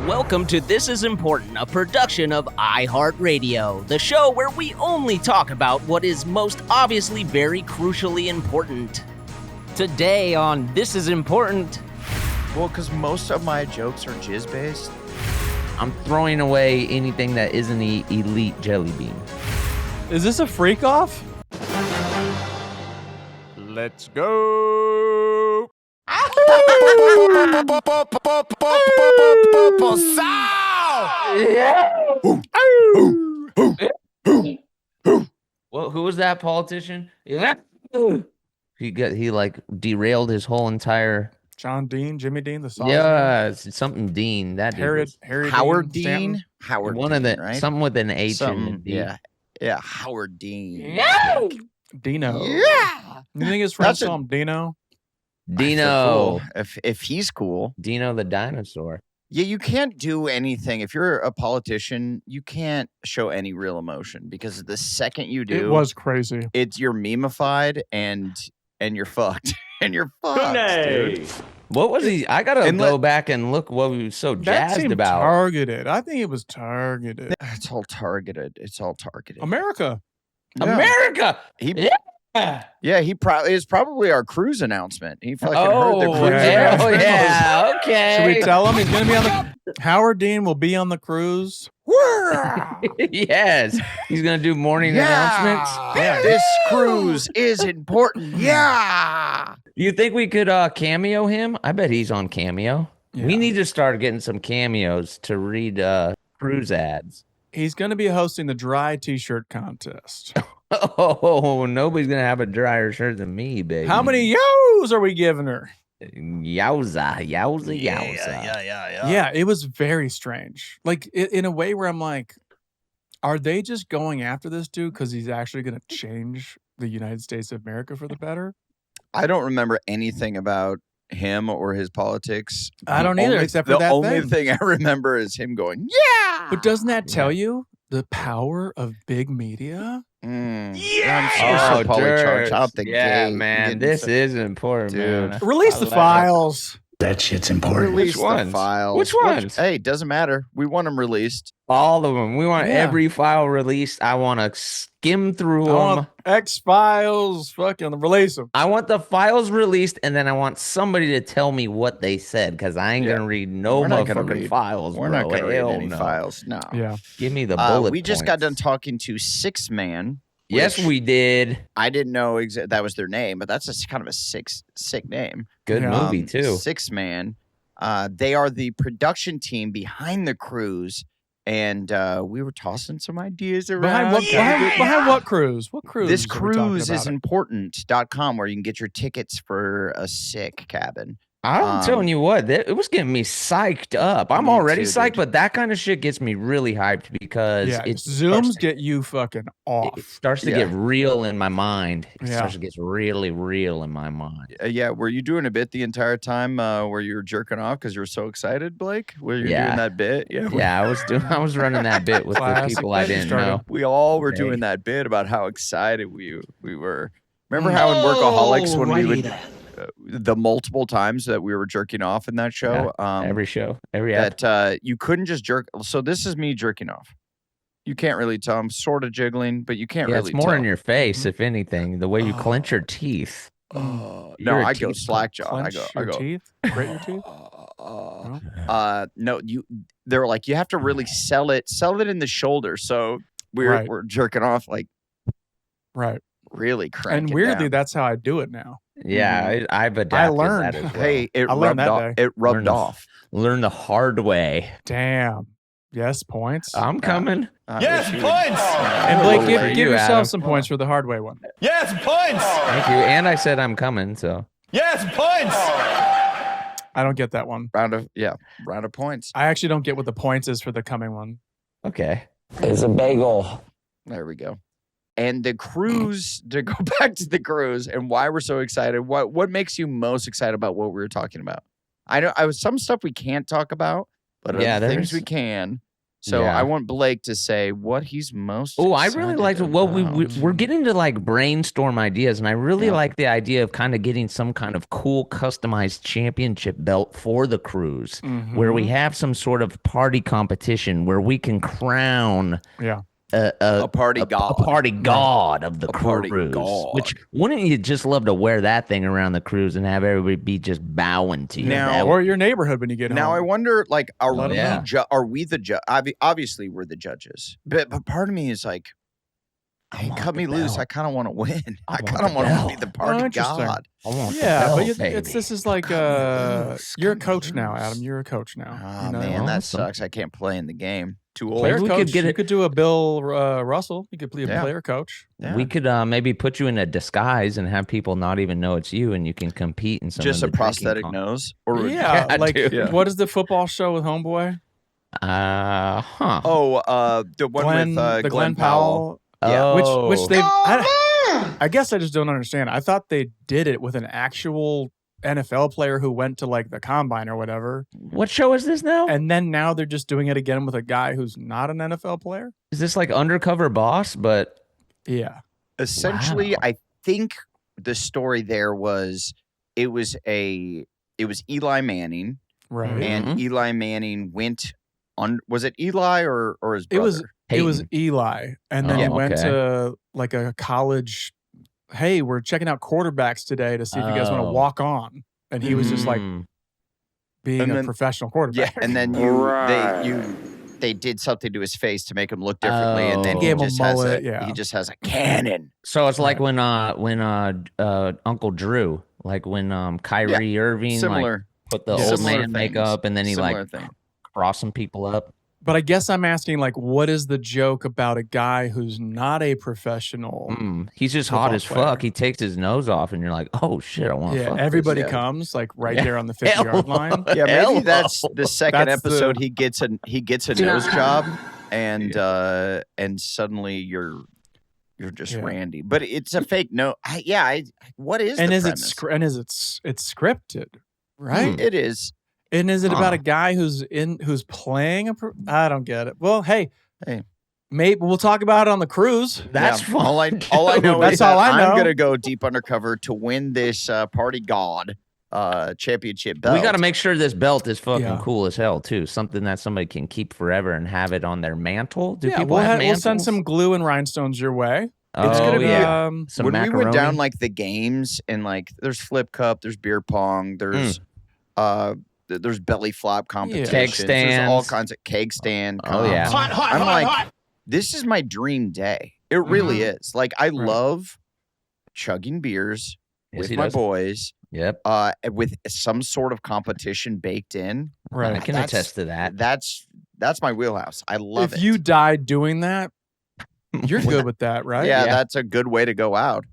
Welcome to This Is Important, a production of iHeartRadio, the show where we only talk about what is most obviously very crucially important. Today on This Is Important... Well, because most of my jokes are jizz-based. I'm throwing away anything that isn't the elite jelly bean. Is this a freak off? Let's go. Well, who was that politician? He derailed his whole entire. John Dean, Jimmy Dean, the song. Yeah, it's something Dean. That Harry Howard Dean, Dean. Howard. one Dean, of the right? something with an H in D. Yeah. Howard Dean. Yeah. Dino. Yeah. You think his friends call him Dino? Dino. If he's cool. Dino the dinosaur. Yeah, you can't do anything. If you're a politician, you can't show any real emotion because the second you do, It was crazy. you're memeified and you're fucked. And you're fucked, dude. What was he? I gotta go back and look what he was so That jazzed seemed about. targeted. I think it was targeted. It's all targeted. America. Yeah. America. He probably is probably our cruise announcement. He fucking heard the cruise yeah. announcement. Yeah. Okay. Should we tell him he's going to be on the... Howard Dean will be on the cruise. Yes. He's gonna do morning announcements. Yeah. This cruise is important. Yeah. You think we could cameo him? I bet he's on Cameo. Yeah. We need to start getting some cameos to read cruise ads. He's going to be hosting the dry t-shirt contest. Oh, nobody's gonna have a drier shirt than me, baby. How many yo's are we giving her? Yowza. Yeah, it was very strange. Like, in a way where I'm like, are they just going after this dude because he's actually going to change the United States of America for the better? I don't remember anything about him or his politics. I don't either, except for that the only thing. thing I remember is him going, yeah. But doesn't that tell you the power of big media? Yeah. I'm so polycharged out the gate. Man, this is important, Dude. man. Release the files. That shit's important. Release Which ones? the files. Which ones? Hey, doesn't matter. We want them released. All of them. We want Yeah. every file released. I want to skim through I them. want X-Files. Fucking release them. I want the files released, and then I want somebody to tell me what they said, because I ain't going to read no We're not gonna motherfucking read- files. We're bro. not going to read Hell any no. files. No. Yeah. Give me the bullet We just got done points. talking to Six Man. Yes, which we did. I didn't know that was their name, but that's kind of a sick name. Good Yeah. movie, too. Six Man. They are the production team behind the cruise, and we were tossing some ideas around. Behind what cruise? What cruise? This are we talking cruise is about? important.com, where you can get your tickets for a sick cabin. I'm telling you what, it was getting me psyched up. I'm Me already too, psyched, dude. but that kind of shit gets me really hyped because Yeah, it Zooms get you fucking off. it starts to Yeah. get real in my mind. It Yeah. starts to get really real in my mind. Yeah, were you doing a bit the entire time where you were jerking off because you were so excited, Blake? Were you Yeah. doing that bit? Yeah, Yeah, I was running that bit with the Classic people I bit you didn't started. know. we all were Okay. doing that bit about how excited we were. Remember how in Workaholics when we would the multiple times that we were jerking off in that show? Every show, every app. that you couldn't just jerk. So this is me jerking off. You can't really tell. I'm sort of jiggling, but you can't Yeah, really it's more tell. in your face, if anything. The way you clench your teeth. No, You're a I go teeth slack jaw. I Clench go. your teeth? Grit your teeth? No, they were like, you have to really sell it in the shoulder. So we're jerking off like Right. really cranking. And weirdly, that's how I do it now. Yeah, I've adapted I learned. that as well. Hey, it I learned rubbed that off. day. It rubbed Learned off. Learn the hard way. Damn. Yes, points. I'm coming. Yes, points. And Blake, for give you, yourself Adam. some points for the hard way one. Yes, points. Thank you. And I said I'm coming, so. Yes, points. I don't get that one. Round of points. I actually don't get what the points is for the coming one. Okay. It's a bagel. There we go. And the cruise, to go back to the cruise and why we're so excited, what makes you most excited about what we were talking about? I know some stuff we can't talk about, but Yeah, other things there's- we can. So Yeah. I want Blake to say what he's most. Oh, I really like excited well, about. we're getting to like brainstorm ideas, and I really Yeah. like the idea of kind of getting some kind of cool customized championship belt for the cruise, where we have some sort of party competition where we can crown Yeah. a party god. a party god of the A party cruise. god. Which wouldn't you just love to wear that thing around the cruise and have everybody be just bowing to you? Now- That Or your neighborhood when you get Now I home. wonder, like, are Let 'em we know. are we the judge? Obviously, we're the judges, but part of me is like, hey, want cut the me loose. belt. I kind of want to win. I I want kind the of want to be belt. the party interesting. god. I want the Yeah, belt, but it's baby. this is like loose, you're a cut me coach now, loose. Adam. You're a coach now. Oh You know? man, that Awesome. sucks. I can't play in the game. Too old. Player We could coach. get You it- could do a Bill Russell. You could play a Yeah. player coach. Yeah. We could maybe put you in a disguise and have people not even know it's you, and you can compete in some Just of a the drinking prosthetic nose, or Yeah, Yeah, like dude. what is the football show with Homeboy? Huh. the one with Glenn Powell. Yeah. Oh. Which they I guess I just don't understand. I thought they did it with an actual NFL player who went to like the combine or whatever, What show is this now? and then now they're just doing it again with a guy who's not an NFL player. Is this like Undercover Boss? But Yeah, Essentially, Wow. I think the story there was it was Eli Manning, right. Mhm. and Eli Manning went on. Was it Eli or his It brother? was Eli, and then Oh, he went okay. to like a college. Hey, we're checking out quarterbacks today to see if you guys want to Oh. walk on, and he was just like Mm. being And a then- professional Yeah, quarterback. and then they did something to his face to make him look differently, and then Oh. he Gave him just a has mullet, a yeah. he just has a cannon. So it's like when Uncle Drew, like when Kyrie Irving like Similar, put the Yeah. old Similar man things. makeup and then he similar like thing. crossing people up. But I guess I'm asking, like, what is the joke about a guy who's not a professional? He's just hot Football as player. fuck. He takes his nose off and you're like, oh shit, I want to Yeah, fuck. everybody yeah. comes like right Yeah. there on the 50-yard line. Yeah, maybe Hello. that's the second That's the- episode. He gets a nose job, and suddenly you're just Yeah. Randy. But it's a fake no. What is And the is it premise? and is it's scripted, right? It is. And is it about a Huh. guy who's playing I don't get it. Well, hey, Hey. maybe we'll talk about it on the cruise. That's Yeah, all I know That's is that all I know. I'm gonna go deep undercover to win this party god championship belt. We got to make sure this belt is fucking Yeah. cool as hell too. Something that somebody can keep forever and have it on their mantle. Do Yeah, people we'll, have we'll send mantles? some glue and rhinestones your way. Oh, It's gonna be yeah. Some when macaroni. we went down like the games and like there's flip cup, there's beer pong, there's there's belly flop competitions, there's all stands. kinds of keg stand. Oh, yeah. I'm like, this is my dream day. It really is. Like I love chugging beers Yes, with he my does. boys, Yep. with some sort of competition baked in. right. I can That's- attest to that. That's my wheelhouse. I love If it. you died doing that, you're good with that, right? Yeah, Yeah. that's a good way to go out.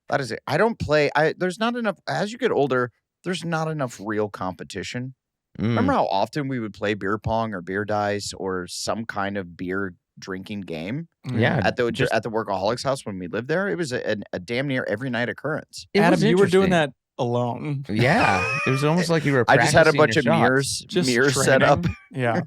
That is it. I don't play. There's not enough. As you get older, there's not enough real competition. Remember how often we would play beer pong or beer dice or some kind of beer drinking game Yeah. at the just- at the Workaholics house when we lived there? It was a damn near every night occurrence. It Adam, was you were doing interesting. that alone. Yeah. It was almost like you were I just had a practicing bunch your of shots. mirrors set up. training. Yeah.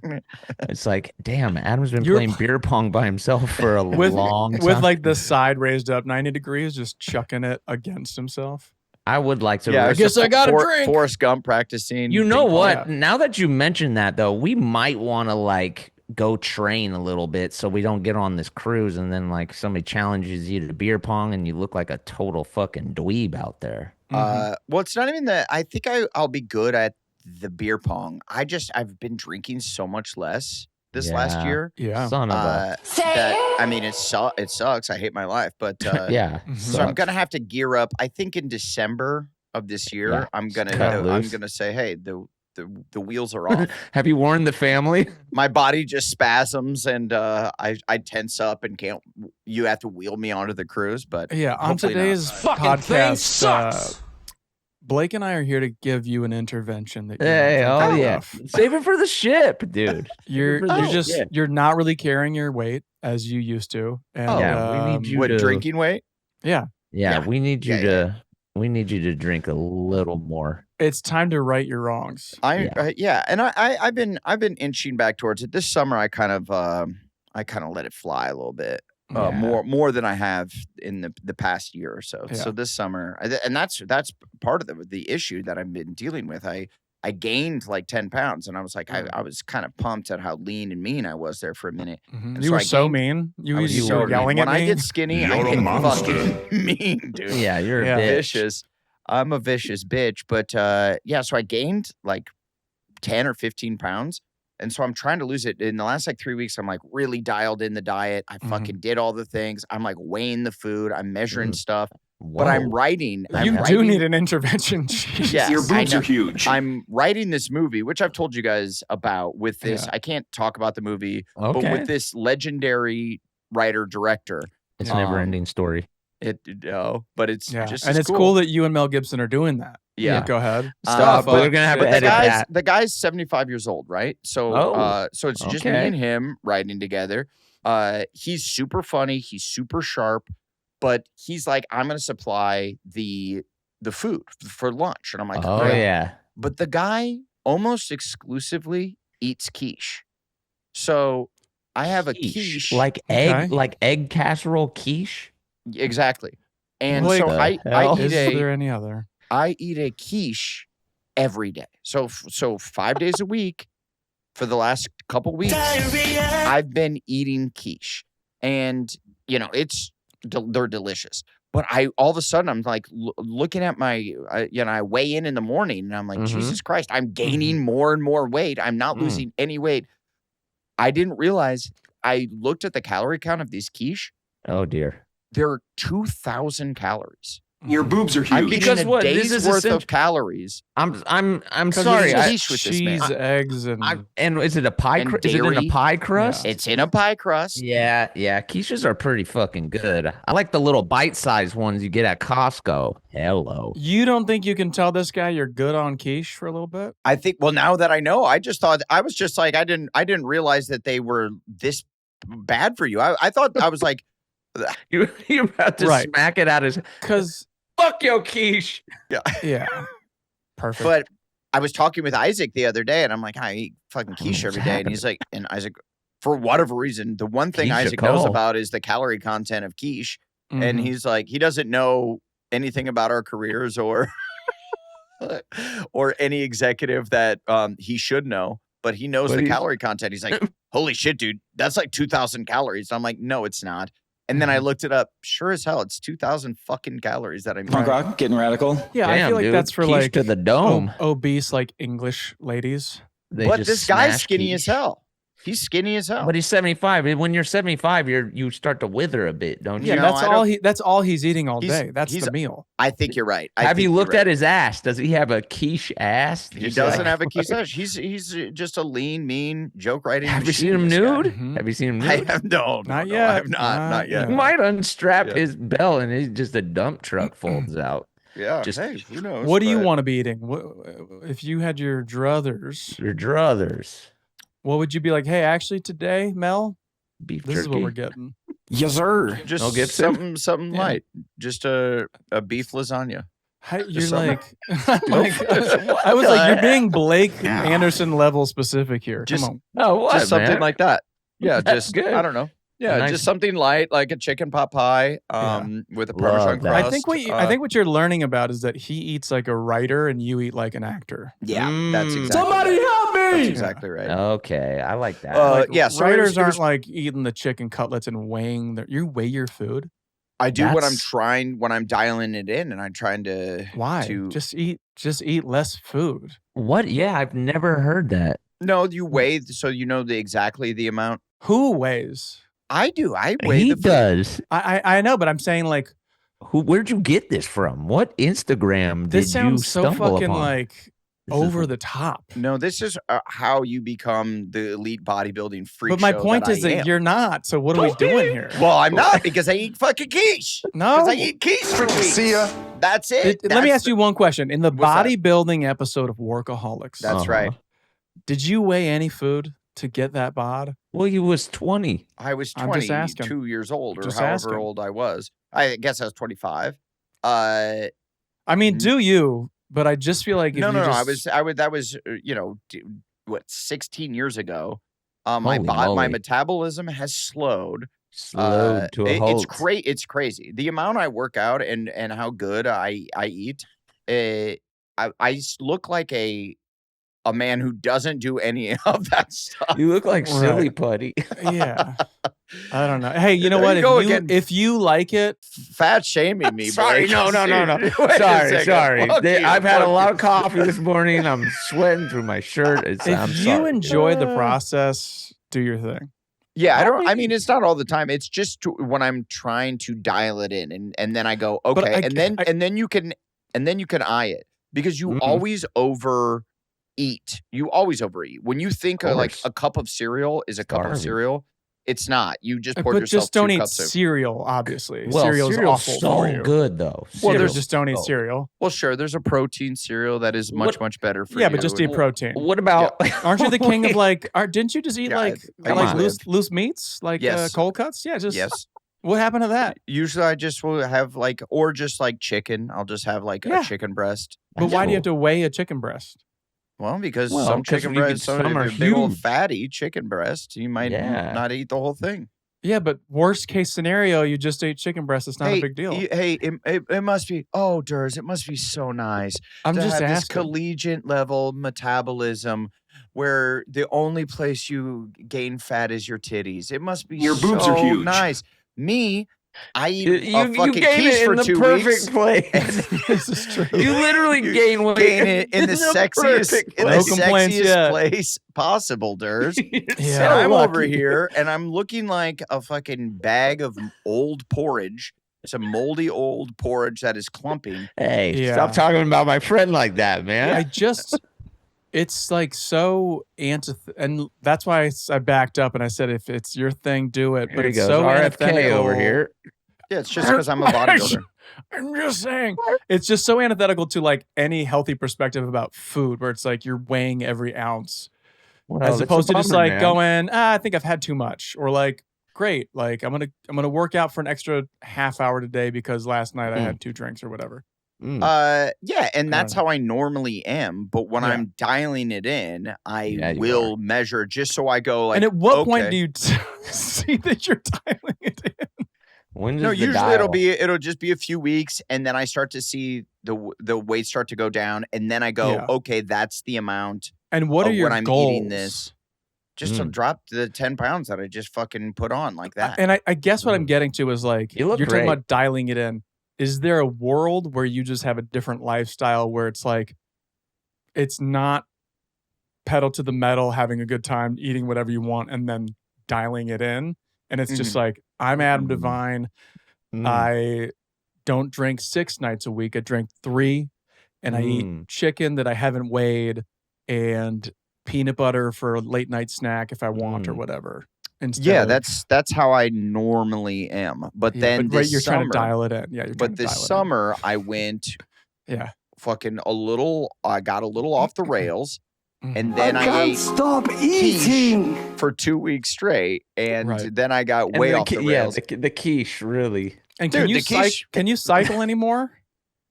It's like, damn, Adam's been You're- playing beer pong by himself for a long time. With like the side raised up 90 degrees, just chucking it against himself. I would like to. Yeah, I guess I got a drink. Forrest Gump practicing. You know ping pong. what? Now that you mentioned that, though, we might want to like go train a little bit so we don't get on this cruise and then like somebody challenges you to beer pong and you look like a total fucking dweeb out there. Well, it's not even that. I think I'll be good at the beer pong. I've been drinking so much less this last Yeah. year. Yeah. Son of a. That I mean, it sucks. I hate my life, but Yeah. Mhm. So I'm sucks. gonna have to gear up. I think in December of this year, Yeah, I'm cut loose. gonna say, hey, the wheels are off. Have you warned the family? My body just spasms and I tense up and can't. You have to wheel me onto the cruise, but Yeah, on hopefully not. today's podcast, Blake and I are here to give you an intervention that you don't Hey, think oh you yeah. have. Save it for the ship, dude. You're for the you're just ship. you're not really carrying your weight as you used to. And Yeah, we need you What to- drinking weight? Yeah. Yeah, Yeah. we need you Yeah, to We need you to drink a little more. It's time to right your wrongs. And I've been inching back towards it. This summer, I kind of let it fly a little bit. More than I have in the past year or so. Yeah. So this summer, and that's part of the issue that I've been dealing with. I gained like 10 pounds, and I was like, I was kind of pumped at how lean and mean I was there for a minute. Mm-hmm. And You so were I so gained- mean. You I were was so mean. yelling at when me. I get skinny, I You're a get monster. fucking mean, dude. Yeah, you're a Yeah. bitch. Vicious. I'm a vicious bitch. But so I gained like 10 or 15 pounds. And so I'm trying to lose it. In the last like 3 weeks, I'm like really dialed in the diet. I fucking did all the things. I'm like weighing the food. I'm measuring stuff. But I'm Whoa. writing. You do need an intervention. Jeez. Yes, Your I boobs know. are huge. I'm writing this movie, which I've told you guys about with this. Yeah. I can't talk about the movie, but Okay. with this legendary writer-director. It's a never-ending story. But it's Yeah. just And as it's cool that you and Mel Gibson are doing that. Yeah. Go ahead. Stop. We're gonna have to But edit that. the guy's 75 years old, right? So so it's just me okay. and him writing together. He's super funny, he's super sharp, but he's like, I'm gonna supply the food for lunch. And I'm like, Oh great. yeah. But the guy almost exclusively eats quiche. So I have a quiche. Like Okay. egg casserole quiche. Exactly. And Like so the I hell? eat Is there any other? I eat a quiche every day. So 5 days a week for the last couple weeks, I've been eating quiche, and they're delicious. But all of a sudden I'm like looking at my, I weigh in the morning, and I'm like, Jesus Christ, I'm gaining more and more weight. I'm not losing any weight. I didn't realize. I looked at the calorie count of these quiche. Oh dear. There are 2,000 calories. Your boobs are huge. I'm Because getting a what? This day's is worth of essential- calories. I'm 'Cause sorry. it's I, quiche with this man. Cheese, eggs, and and is it a pie? And Is it in a dairy. pie crust? It's in a pie crust. Yeah. Quiches are pretty fucking good. I like the little bite-sized ones you get at Costco. Hello. you don't think you can tell this guy you're good on quiche for a little bit? I think. Well, now that I know, I just thought I was just like I didn't realize that they were this bad for you. I thought I was like, You're about to Right. smack it out his Because fuck your quiche. yeah, perfect. but I was talking with Isaac the other day, and I'm like, I eat fucking quiche What's every day, and he's like, and Isaac, for whatever reason, the one thing Isaac knows Quiche-a-cole. about is the calorie content of quiche, and Mhm. he's like, he doesn't know anything about our careers or or any executive that he should know, but he knows But the he's- calorie content. He's like, holy shit, dude, that's like 2,000 calories. I'm like, no, it's not. And then I looked it up. Sure as hell, it's 2,000 fucking calories that I'm Punk rock, getting radical. yeah, I Damn, feel like dude. that's for Quiche like to the dome. obese like English ladies. They But just this guy's smash skinny as quiche. hell. He's skinny as hell. But he's 75. When you're 75, you start to wither a bit, don't you? Yeah, No, that's I all don't- he. That's all he's eating all He's- day. That's he's- the meal. I think you're right. Have you looked at his ass? Does he have a quiche ass? He Just doesn't like- have a quiche. He's just a lean, mean joke writing. Have you machine, seen him this guy. nude? Mhm. Have you seen him I nude? have no, Not no, yet. I have not Not yet. He might unstrap Yeah. his belt and he's just a dump truck folds out. Yeah, Just- hey, who knows? What do you but- want to be eating? If you had your druthers, Your druthers. what would you be like? Hey, actually, today, Mel, Beef this jerky. is what we're getting. Yes, sir. Just Mel Gibson? something Yeah. light. Just a beef lasagna. Hey, you're something. like, I was the like, you're heck? being Blake Yeah. Anderson level specific here. Just- Come on. Oh, what, Just something man? like that. Yeah, That's just good. I don't know. Yeah, Nice. just something light like a chicken pot pie with a Parmesan Love that. crust. I think what you're learning about is that he eats like a writer and you eat like an actor. Yeah, that's Mm. exactly. help That's exactly right. Okay, I like that. Like, yeah, so writers it was- aren't like eating the chicken cutlets and weighing their. You weigh your food. I do when I'm That's- trying when I'm dialing it in and I'm trying to Why? to Just eat less food. What? Yeah, I've never heard that. no, you weigh so you know exactly the amount. Who weighs? I do. I weigh He the food. does. I know, but I'm saying like Where'd you get this from? What Instagram this did sounds you so stumble fucking upon? like This is- over the top. No, this is how you become the elite bodybuilding freak. But my show point that is I that am. you're not. So what are we doing here? Well, I'm not because I eat fucking quiche. No. Because I eat quiche for weeks. See ya. That's it. Let me That's ask you one question. In the What's that? bodybuilding episode of Workaholics, That's Uh-huh. right. did you weigh any food to get that bod? Well, you was 20. I was I'm just asking. 22 years old or Just however asking. old I was. I guess I was 25. I mean, do you? But I just feel like if no. just... That was 16 years ago. My Holy metabolism has slowed. Slowed to a halt. It's crazy. The amount I work out and how good I eat. I look like a man who doesn't do any of that stuff. You look like silly putty. Yeah. I don't know. Hey, you know There what? you go again. If you like it, Fat shaming me. Sorry, Blake. no. Wait a Sorry. second. Fuck you, I've had a fuck lot you. of coffee this morning. I'm sweating through my shirt. I'm if you sorry. enjoy the process, do your thing. Yeah, I mean, it's not all the time. It's just when I'm trying to dial it in, and then I go, okay, and then you can eye it because you always overeat. You always overeat. When you think like a cup of cereal is a cup of cereal, it's not. You just pour yourself just don't 2 eat cups of cereal. Obviously, Well, cereal's awful so for you. good though. Well, there's just don't eat cereal. Well, sure. There's a protein cereal that is much better for you. Yeah, but just eat protein. What about? Aren't you the king of like? Didn't you just eat come on. loose meats, like cold cuts? Yeah, just yes. What happened to that? Usually, I just will have or just like chicken. I'll just have a chicken breast. But why do you have to weigh a chicken breast? Well, because some chicken breast, some are big old fatty chicken breast. You might not eat the whole thing. Yeah, but worst case scenario, you just ate chicken breast. It's not a big deal. It must be. Oh, Durs, it must be so nice. I'm just asking. This collegiate level metabolism, where the only place you gain fat is your titties. It must be your boobs are huge. Nice. Me, I eat you fucking quiche for 2 weeks. Place. This is true. You literally gain weight. Gain it in the sexiest place possible, Durs. Yeah, And I'm over here, and I'm looking like a fucking bag of old porridge. It's a moldy old porridge that is clumping. Hey, stop talking about my friend like that, man. It's like so and that's why I backed up and I said, if it's your thing, do it. But it's so RFK over here. Yeah, it's just because I'm a bodybuilder. I'm just saying. It's just so antithetical to like any healthy perspective about food, where it's like you're weighing every ounce, as opposed to just like going, I think I've had too much, or like, great, like I'm gonna work out for an extra half hour today because last night I had 2 drinks or whatever. Yeah, and that's how I normally am. But when I'm dialing it in, I will measure just so I go like. And at what point do you see that you're dialing it in? Usually it'll just be a few weeks, and then I start to see the weight start to go down, and then I go, okay, that's the amount. And what are your when goals? I'm eating this? Just to drop the 10 pounds that I just fucking put on like that. And I guess what I'm getting to is like, you're talking about dialing it in. Is there a world where you just have a different lifestyle where it's like, it's not pedal to the metal, having a good time, eating whatever you want, and then dialing it in? And it's just like, I'm Adam Devine. I don't drink 6 nights a week. I drink 3, and I eat chicken that I haven't weighed, and peanut butter for a late night snack if I want or whatever. That's how I normally am. But then you're trying to dial it in. Yeah, but this summer I went fucking I got a little off the rails. And then I ate stop eating for 2 weeks straight, and then I got way off the rails. Yeah, the quiche really. And can you cycle anymore?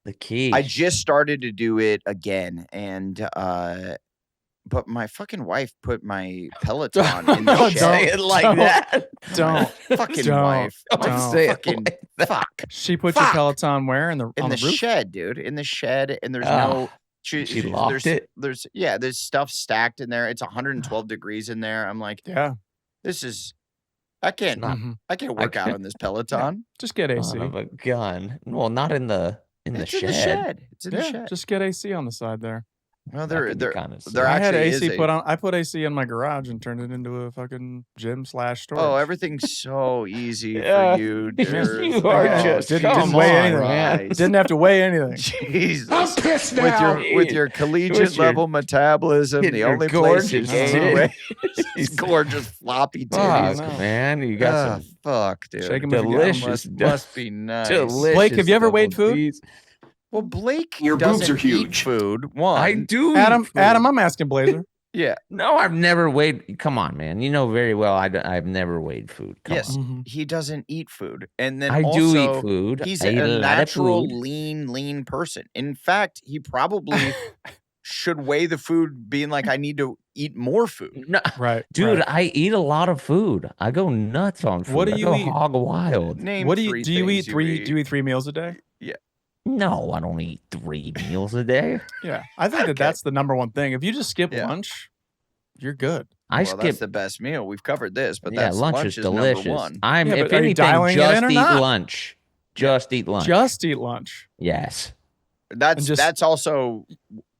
The quiche. I just started to do it again, and but my fucking wife put my Peloton in the shed. Say it like that. Don't. Fucking wife. Don't say it like that. Fuck. She put your Peloton where? On the roof? Shed, dude. In the shed, and there's no. She locked it. There's stuff stacked in there. It's 112 degrees in there. I'm like, this is. I can't work out on this Peloton. Just get AC. Son of a gun. Well, not in the shed. It's in the shed. It's in the shed. Just get AC on the side there. Well, there I had AC put on. I put AC in my garage and turned it into a fucking gym / storage. Oh, everything's so easy for you, dude. You are just didn't weigh anything, man. Didn't have to weigh anything. Jesus, I'm pissed now. With your collegiate level metabolism, the only place you gain weight is gorgeous floppy titties. Fuck, man, you got some fuck, dude. Shake 'em delicious. Must be nice. Delicious. Blake, have you ever weighed food? Cheese. Well, Blake, your boobs are huge. Food. One, I do. Adam, I'm asking Blazer. Yeah. No, I've never weighed. Come on, man. You know very well I've never weighed food. Come Yes, on. he doesn't eat food. And then I also, do eat food. He's I eat a a lot of natural, food. lean person. In fact, he probably should weigh the food being like, I need to eat more food. No, Right. dude, right. I eat a lot of food. I go nuts on food. What do I you go eat? hog wild. Name What do three you eat? things you Do you eat 3 meals a day? No, I don't eat 3 meals a day. Yeah, I think that that's the number one thing. If you just skip Yeah. lunch, you're good. I Well, that's skip. the best meal. We've covered this, but Yeah, that's lunch is delicious. number one. I'm, Yeah, if but are you anything, dialing it just in or eat not? lunch. Just eat lunch. Just eat lunch. Yes. That's also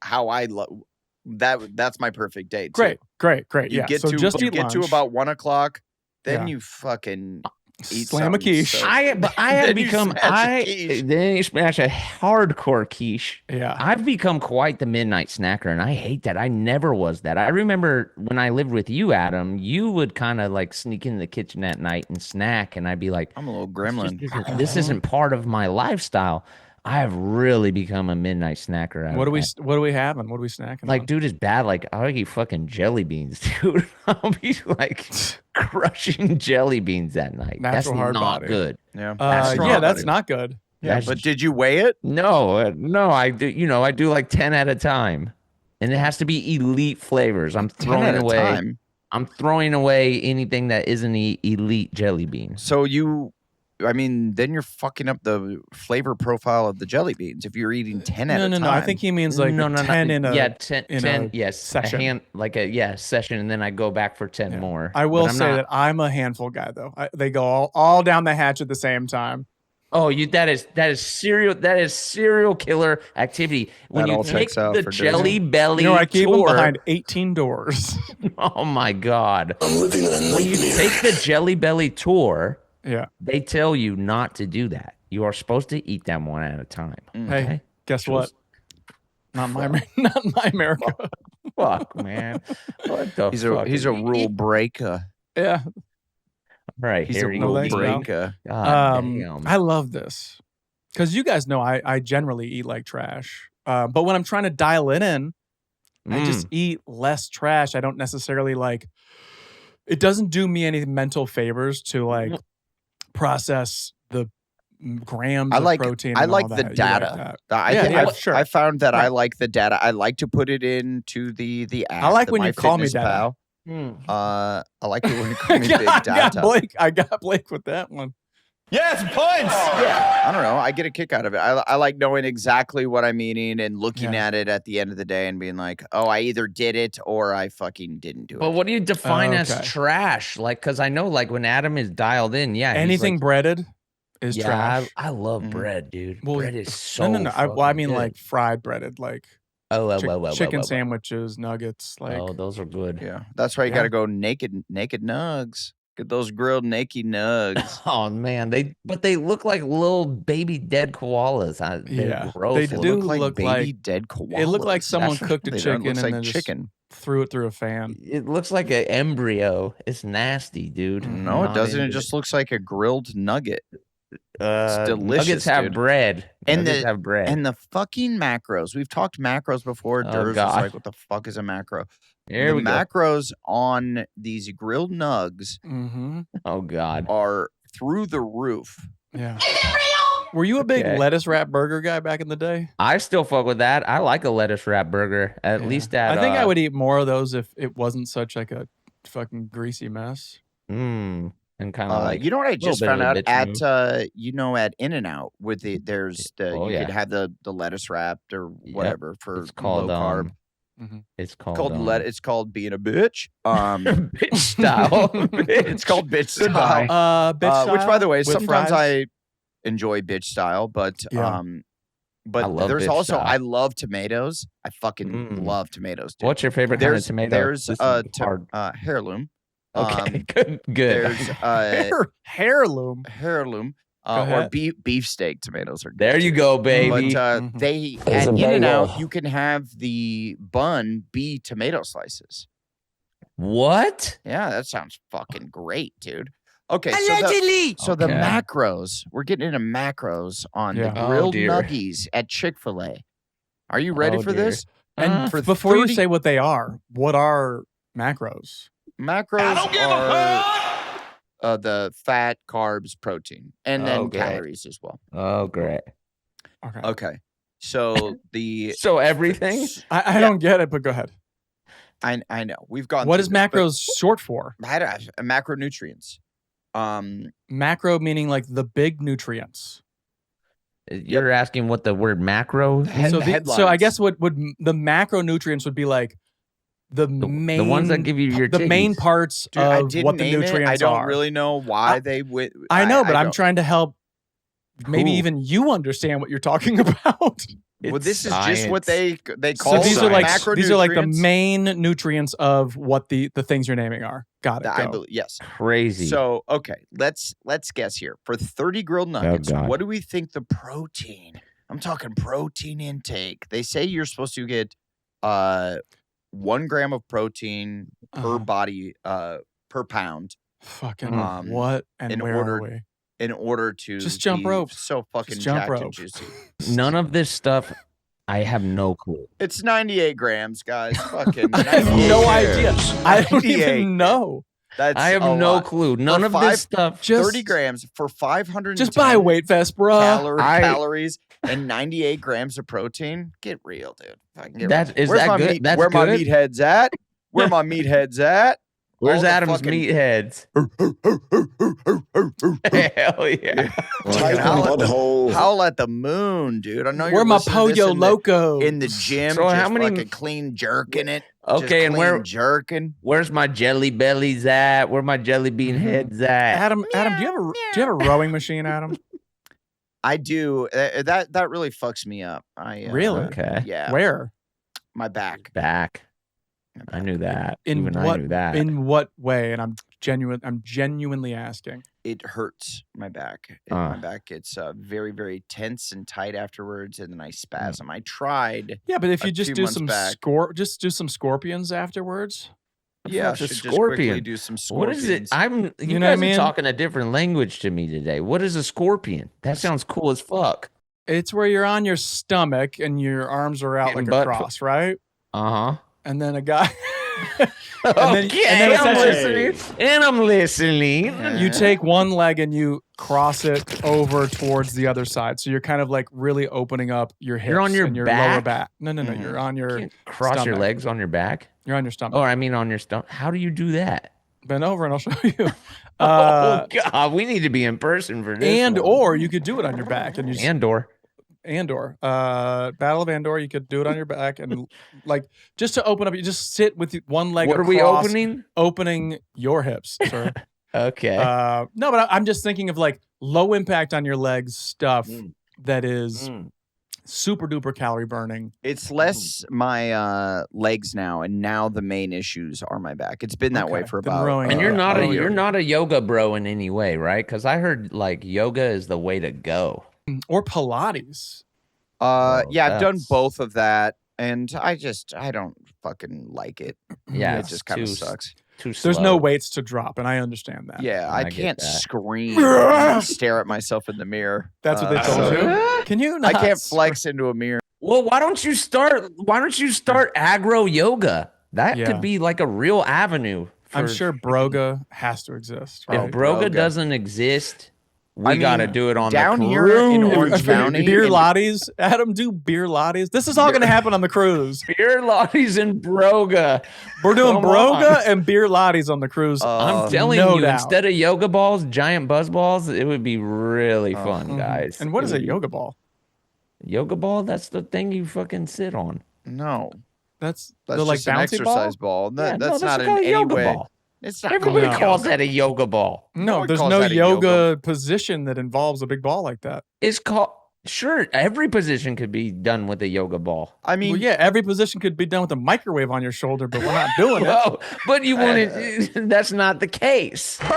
how I love that. That's my perfect day. Too. Great. You Yeah. get So to just you eat get lunch. to about 1 o'clock, then Yeah. you fucking eat Slam a something quiche. so- I have Then you become smash a quiche. then you smash a hardcore quiche. Yeah. I've become quite the midnight snacker, and I hate that. I never was that. I remember when I lived with you, Adam, you would kind of like sneak in the kitchen at night and snack, and I'd be like, I'm a little gremlin. this isn't part of my lifestyle. I have really become a midnight snacker. What are we having? What are we snacking? Like, on? dude, it's bad. Like, I'll eat fucking jelly beans, dude. I'll be like crushing jelly beans that night. That's Natural hard not body. good. Yeah, That's wrong. that's not good. yeah. That's But did you weigh it? No, I do. You know, I do like 10 at a time, and it has to be elite flavors. I'm 10 throwing at a away. time. I'm throwing away anything that isn't elite jelly beans. So then you're fucking up the flavor profile of the jelly beans if you're eating 10 at a time. No. I think he means like 10 in a yeah, 10, in 10 a yes, session. Session, and then I go back for 10 Yeah. more. I will But I'm say not- that I'm a handful guy though. They go all down the hatch at the same time. Oh, that is serial killer activity. When That you all take checks out the for Jelly Disney. Belly I keep them tour, behind 18 doors. oh my God! I'm living in a When you nightmare. take the Jelly Belly tour, Yeah. they tell you not to do that. You are supposed to eat them one at a time. Hey, guess what? Just- Not my America. Fuck, man. What the fuck? He's a rule breaker. Yeah. Right, He's here a you rule go. thanks, pal. breaker. God damn. I love this because you guys know I generally eat like trash. But when I'm trying to dial it in, I just eat less trash. I don't necessarily like. It doesn't do me any mental favors to like process the grams I like of protein. I and like all the that. You data. Yeah, sure. I found that I Right. like the data. I like to put it into the app. I like the when you call me MyFitnessPal. Mm. I like it when you call me Big I got Data. I got Blake with that one. Yes, points. Yeah, I don't know. I get a kick out of it. I like knowing exactly what I'm eating and looking Yeah. at it at the end of the day and being like, oh, I either did it or I fucking didn't do it. But what do you define as Okay. trash? Like, because I know, like, when Adam is dialed in, yeah, he's Anything like, breaded is yeah, trash. I love Mhm. bread, dude. Well, bread is so. no. I fucking mean good. like fried breaded, like chicken sandwiches, nuggets. Like Oh, those are good. Yeah, that's why you Yeah. got to go naked nugs. Get those grilled naked nugs. Oh man, they look like little baby dead koalas. They're Yeah, gross. they looking. do look like look baby like- dead koalas. it looked like someone That's what cooked a they do. It chicken looks and like then just chicken. threw it through a fan. It looks like an embryo. It's nasty, dude. No, it Not doesn't. It into just looks like a grilled nugget. Nuggets delicious, have dude. bread. And Nuggets the- have bread. And the fucking macros. We've talked macros before. Oh, Durs was God. like, what the fuck is a macro? Here the we go. macros on these grilled nugs Mm-hmm. Oh God. are through the roof. Yeah. Were you a big Okay. lettuce wrap burger guy back in the day? I still fuck with that. I like a lettuce wrap burger. At Yeah. least at I think I would eat more of those if it wasn't such like a fucking greasy mess. And kind of like You know what I just bit of found a out bitch at at In-N-Out with there's the Oh, you yeah. could have the lettuce wrapped or Yep. whatever for It's called low carb. it's called It's called being a bitch. bitch style. It's called bitch style. Bitch Which, by the way, with sometimes fries? I enjoy bitch style, but Yeah. but I love there's bitch also style. I love tomatoes. I fucking Mm. love tomatoes. Dude. What's your favorite kind of There's tomato? there's This is hard. heirloom. Okay, good. There's Heirloom. heirloom Go or ahead. beefsteak tomatoes are good There you too. go, baby. But Mhm. they There's at a In-N-Out bagel. you can have the bun be tomato slices. What? Yeah, that sounds fucking great, dude. Okay, so the Okay. macros. We're getting into macros on Yeah. the Oh, grilled dear. nuggies at Chick-fil-A. Are you ready Oh, for dear. this? And For before you 30 say what they are, what are macros? macros are the fat, carbs, protein, and then Okay. calories as well. Oh, great. Okay. Okay. So So everything? I don't get it, but go ahead. I know. We've gone What through is this, but macros short for? macronutrients. Macro meaning like the big nutrients. You're asking what the word macro Head- means? So I headlines. guess what would the macronutrients would be like the main the ones that give you your the main titties. parts Dude, I of didn't what the name it. nutrients I don't are. really know why they would. I know, but I'm don't. trying to help maybe Cool. even you understand what you're talking about. Well, It's this is just what science. they So call these are like macronutrients. these are like the main nutrients of what the things you're naming are. Got it. I Go. believe, yes. Crazy. So okay, let's guess here. For 30 grilled nuggets, God. what do we think the protein? I'm talking protein intake. They say you're supposed to get 1 gram of protein per body per pound Fucking what and in where order are we? in order to Just jump be rope. so fucking Just jump jacked and rope. juicy. None of this stuff, I have no clue. It's 98 grams, guys. Fucking I have 98 no grams. idea. I don't 98. even know. That's I have a no lot. clue. None For of five- this stuff. Just 30 grams for 510 just buy a weight vest, bro. calories and 98 grams of protein. Get real, dude. Fucking get That- real. is Where's that my good? meat- That's where my good? meatheads at? Where my meatheads at? Where's all the Adam's fucking- meatheads? Hell yeah. Fucking howl, butthole. howl at the moon, dude. I know you're Where my listening to this Pollo in the- Loco? in the gym. So just how many- fucking clean jerking it? Okay, just and clean where- jerking? Where's my jelly bellies at? Where my jelly bean heads at? Adam, do you have a rowing machine, Adam? I do. That really fucks me up. Really? Okay. Yeah. Where? My back. Back. My I back. knew that. In Even what? I knew that. In what way? And I'm genuinely asking. It hurts my back. My back gets very, very tense and tight afterwards, and then I spasm. I tried. Yeah, but if A you just few do months some back. just do some scorpions afterwards. Yeah, fuck's a should just quickly scorpion? do some What scorpions. is it? You know what I guys mean? are talking a different language to me today. What is a scorpion? That sounds cool as fuck. It's where you're on your stomach and your arms are out Getting like a butt cross, right? Uh-huh. And then a guy. Okay, I'm essentially- listening. And I'm listening. You take one leg and you cross it over towards the other side. So you're kind of like really opening up your hips You're on your and your lower back? back. No. Mhm. You're on your Can't cross your stomach. legs on your back. You're on your stomach. Oh, I mean on your stomach. How do you do that? Bend over and I'll show you. Oh God, we need to be in person for this. and one. or you could do it on your back and you just, Andor. Battle of Andor, you could do it on your back and like just to open up, you just sit with one leg What are we across, opening? opening your hips, sir. Okay. No, but I'm just thinking of like low impact on your legs stuff that is super duper calorie burning. It's less my legs now, and now the main issues are my back. It's been that way Okay, for then about. rowing- and you're not a year. you're not a yoga bro in any way, right? Because I heard like yoga is the way to go. Or Pilates. Yeah, I've done that's- both of that, and I don't fucking like it. Yeah, it it's just kind of too- sucks. Too slow. There's no weights to drop, and I understand that. Yeah, I I get can't that. scream and stare at myself in the mirror. That's what they told you. Can you I not? can't flex into a mirror. Well, why don't you start agro yoga? That Yeah. could be like a real avenue. I'm for- sure Broga has to exist. If Right? Broga Broga. doesn't exist, we I mean, got to do it on down the here in cruise. Orange County. Beer in- lattes. Adam, do beer lattes. This is all going to happen on the cruise. Beer lattes and Broga. We're doing Come Broga on. and beer lattes on the cruise. I'm telling no you, doubt. instead of yoga balls, giant buzz balls, it would be really fun, Mhm. guys. And what is It a would be- yoga ball? Yoga ball? That's the thing you fucking sit on. No, That's that's the like just an bouncy exercise ball. ball. Yeah, That's no, not in called a any yoga way. ball. It's not. Everybody called calls yoga. that a yoga ball. No, one there's calls no that a yoga, yoga. position that involves a big ball like that. It's called. Sure, every position could be done with a yoga ball. I mean, Well, yeah, every position could be done with a microwave on your shoulder, but we're not doing it. Well, but you want it. That's not the case. All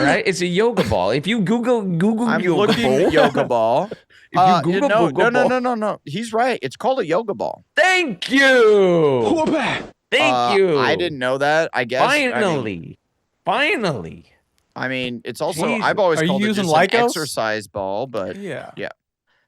right, it's a yoga ball. If you Google I'm yoga looking ball, at yoga ball. If you Google yoga ball, No. He's right. It's called a yoga ball. thank you. Thank you. I didn't know that. I guess. Finally. I mean, it's also. Jesus. I've always Are you called it using just an Lycos? exercise ball, but Yeah. yeah.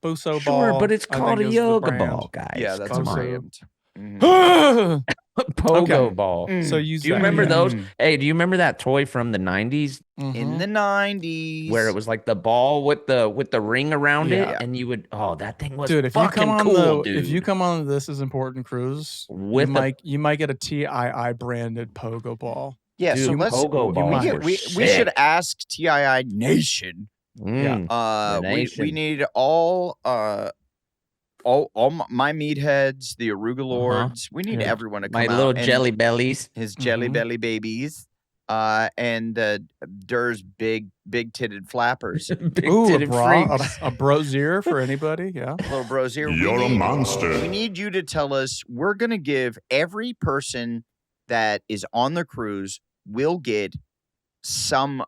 Buso Sure, ball. but it's I called think a is the yoga brand. ball, guys. yeah, that's Come a on. brand. Mhm. Pogo Okay. ball. So you Do you remember yeah. those? Hey, do you remember that toy from the 90s In the 90s. where it was like the ball with the ring around Yeah. it, and you would that thing was Dude, if you fucking come on cool, dude. if you come on This Is Important cruise, With you might get a TII branded pogo ball. Yeah, Dude, so let's pogo balls might. were we sick. should ask TII Nation. Mm, the We nation. need all my meatheads, the Arugula Lords. We need Yeah. everyone to come my out. little and jelly bellies. his jelly Mhm. belly babies. And Durr's big titted flappers. Big Ooh, titted freaks. a brozier for anybody. Yeah. Little bros here. You're a monster. We need you to tell us. We're gonna give every person that is on the cruise will get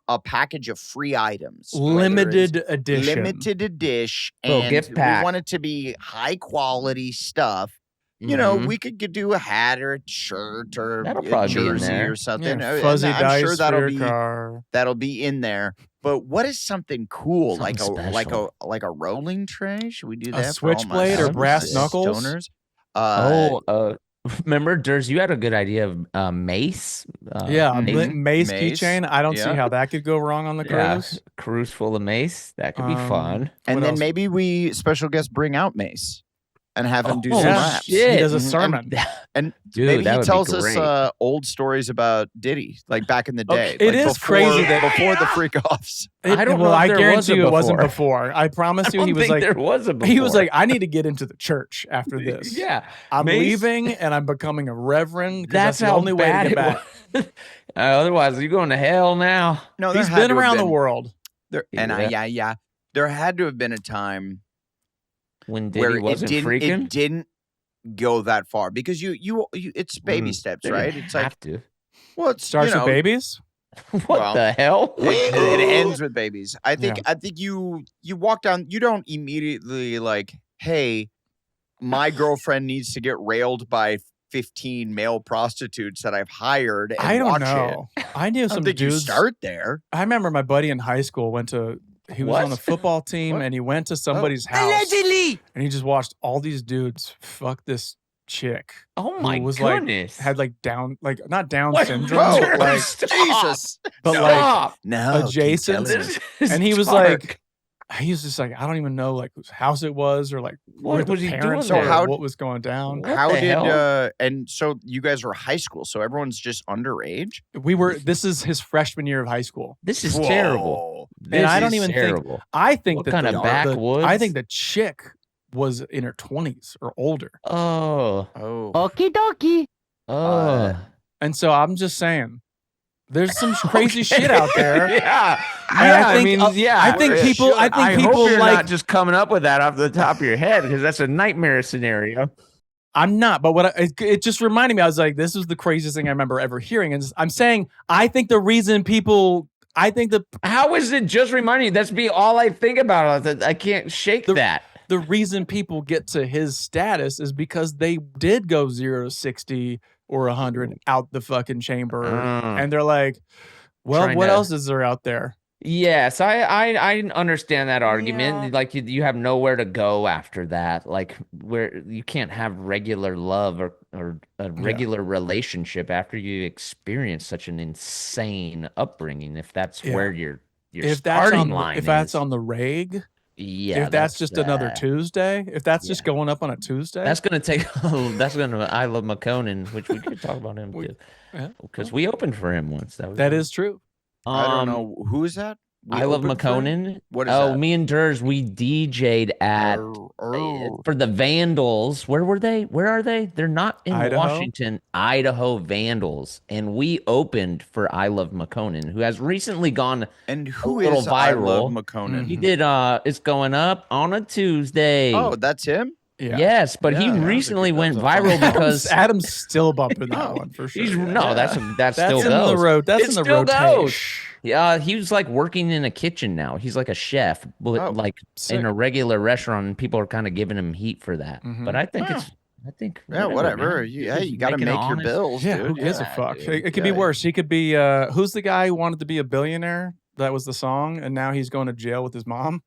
a package of free items. whether it's Limited edition. limited edition, Little and gift we pack. want it to be high quality stuff. You know, Mhm. we could do a hat or a shirt or That'll a probably be in jersey there. or something. Yeah, and fuzzy I'm dice sure that'll for be your car. that'll be in there. But what is something cool, Something like a rolling tray? Should we do A that? for all my switchblade or brass knuckles? stoners? Remember, Durs, you had a good idea of mace. Yeah, a Mhm. mace Mace, keychain. I don't see yeah. how that could go wrong on the cruise. Cruise full of mace. That could be fun. And What then else? maybe we special guest bring out Mace and have him do Oh, some yeah. raps. shit. He does a Mhm. sermon. And Dude, maybe that he would tells be great. us old stories about Diddy, like back in the day. It like is before, crazy that- before the freak offs. I don't well, know if I there guarantee was a you it wasn't before. before. I promise you, I he don't was think like, there was a before. he was like, I need to get into the church after this. yeah, I'm Mace- leaving and I'm becoming a reverend. 'Cause That's the how only way to bad get back. it was. Otherwise, you're going to hell now. No, there He's had been to have around the been- world. There, Yeah. There had to have been a time When where Diddy wasn't it freaking. didn't go that far because you it's baby steps, They right? didn't It's like, have to. well, it's, Starts with babies. What Well, the hell? it ends with babies. I think you walk down. You don't immediately like, hey, my girlfriend needs to get railed by 15 male prostitutes that I've hired. And I don't watch know. It. I knew I some don't think you dudes. start there. I remember my buddy in high school he was on What? the football team What? and he went to somebody's house and he just watched all these dudes fuck this chick. Oh my who was goodness! Had like not Down What? syndrome, Whoa, but like Stop. Jesus. but No. like Stop. No, keep adjacent. telling me. This is and he was dark. like he was just like, I don't even know like whose house it was or like What where the was he doing parents there? were, So how- what was going down. What How the did hell? and so you guys were high school, so everyone's just underage? This is his freshman year of high school. This is terrible. Whoa. This I don't is even think- terrible. I think What that kind of backwoods? I think the chick was in her 20s or older. Oh, Oh. Okie dokie. oh. And so I'm just saying, there's some crazy shit out there. Yeah, And I think- I think people hope you're like- not just coming up with that off the top of your head because that's a nightmare scenario. I'm not, but it just reminded me. I was like, this was the craziest thing I remember ever hearing. And I'm saying, I think the reason How is it just reminding you? That's be all I think about. I can't shake that. the reason people get to his status is because they did go 0 to 60 or 100 out the fucking chamber, and they're like, well, Trying what to- else is there out there? Yes, I understand that argument. Like you have nowhere to go after that. Like where you can't have regular love or a regular relationship after you experience such an insane upbringing. If that's Yeah. where your If that's starting on, line if that's is. on the reg, Yeah, if that's just another Tuesday, if that's just Yeah. going up on a Tuesday, That's gonna take. That's gonna. I love McConan, which we could talk about him too, yeah. because we opened for him once. that is true. I don't know. Who is that? We I love opened for him? McConan. What is Oh, that? me and Durs, we DJ'd at for the Vandals. Where were they? Where are they? They're not in Idaho? Washington. Idaho Vandals, and we opened for I Love McConan, who has recently gone. And who little is I Love viral. McConan? He did. It's going up on a Tuesday. Oh, that's him? Yeah. yes, but Yeah, he that was a recently good- went that was a viral fun- because Adam's still bumping that one for sure. he's Yeah. no. That's That's still in goes. the road. That's It in the still rotation. goes. Yeah, he was like working in a kitchen now. He's like a chef, but Oh, like sick. in a regular restaurant, and people are kind of giving him heat for that. Mhm. But I think Wow. I think Yeah, whatever. man. You, He's you got to making make your honest- bills, Yeah, dude. who gives a Yeah, fuck? dude. It could be Yeah. worse. He could be who's the guy who wanted to be a billionaire? That was the song, and now he's going to jail with his mom.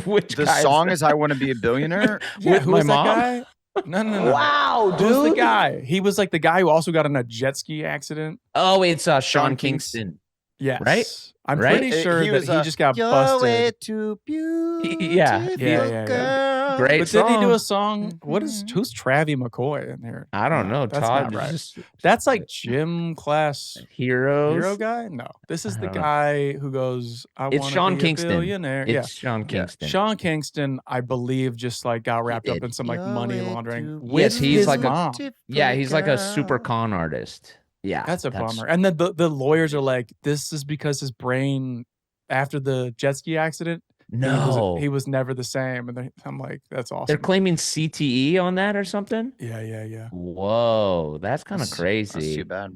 Which The guy is song that? is I Want to Be a Billionaire. Yeah, With who my was that mom? guy? No. Wow, dude. Who's the guy? He was like the guy who also got in a jet ski accident. Oh, it's Sean Kingston. Yes. Right? I'm Right? pretty sure He that was, he just got busted. Too beautiful, Yeah. girl. Great But didn't he do a song. song? Who's Travis McCoy in here? I don't know. That's Todd not right. just That's like gym class Heroes. hero guy? No. This is I the don't know. guy who goes, I It's want Sean to be Kingston. a billionaire. It's Sean Kingston. Sean Kingston, I believe, just like got wrapped up did. in some like money laundering. Yes, with he's his like mom. he's like a super con artist. Yeah. That's a bummer. And then the lawyers are like, this is because his brain, after the jet ski accident, No. he was never the same. And I'm like, that's awesome. They're claiming CTE on that or something? Yeah. Whoa, that's kind of crazy. That's too bad.